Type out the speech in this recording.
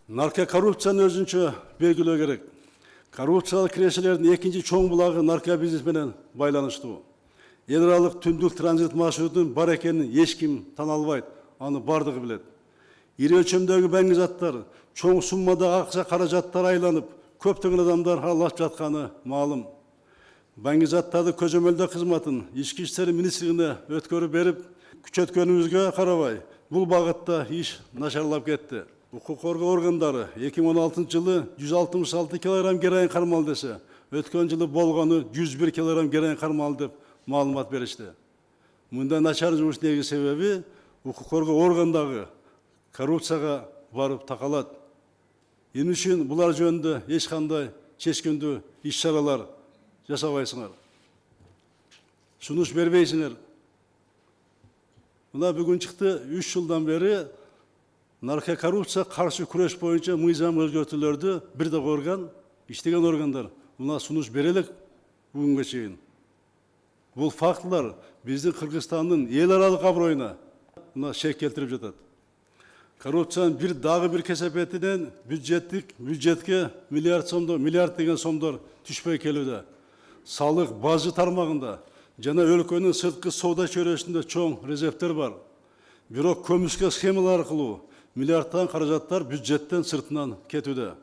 Нарко коррупцияны өзүнчө белгилөө керек. Коррупциялык кирешелердин экинчи чоң булагы нарко бизнес менен байланыштуу. Эл аралык түндүк транзит маршрутунун бар экенин эч ким тана албайт, аны бардыгы билет. Ири өлчөмдөгү баңгизаттар, чоң суммада акча каражаттар айланып, көптөгөн адамдар аралашып жатканы маалым. Баңгизаттарды көзөмөлдөө кызматын ички иштер министрлигине өткөрүп берип, күчөткөнүбүзгө карабай, бул багытта иш начарлап кетти. Укук коргоо органдары 2016 жылы 166 килограмм героин кармалды десе, өткөн жылы болгону 101 килограмм героин кармалды деп маалымат беришти. Мындай начар жумуш негизи себеби укук коргоо органдагы коррупцияга барып такалат. Эмне үчүн булар жөнүндө эч кандай чечкиндүү иш-чаралар жасабайсыңар? Сунуш бербейсиңер. Мына бүгүн чыкты 3 жылдан бери нарко коррупция каршы күрөш боюнча мыйзам өзгөртүүлөрдү бир да көргөн, иштеген органдар мына сунуш бере элек бүгүнгө чейин. Бул фактылар биздин Кыргызстандын эл аралык аброюна мына шек келтирип жатат. Коррупциянын бир кесепетинен бюджетке миллиард деген сомдор түшпөй келүүдө. Салык бажы тармагында жана өлкөнүн сырткы соода чөйрөсүндө чоң резервтер бар. Бирок көмүскө схемалар аркылуу миллиардтан каражаттар бюджеттен сыртынан кетүүдө.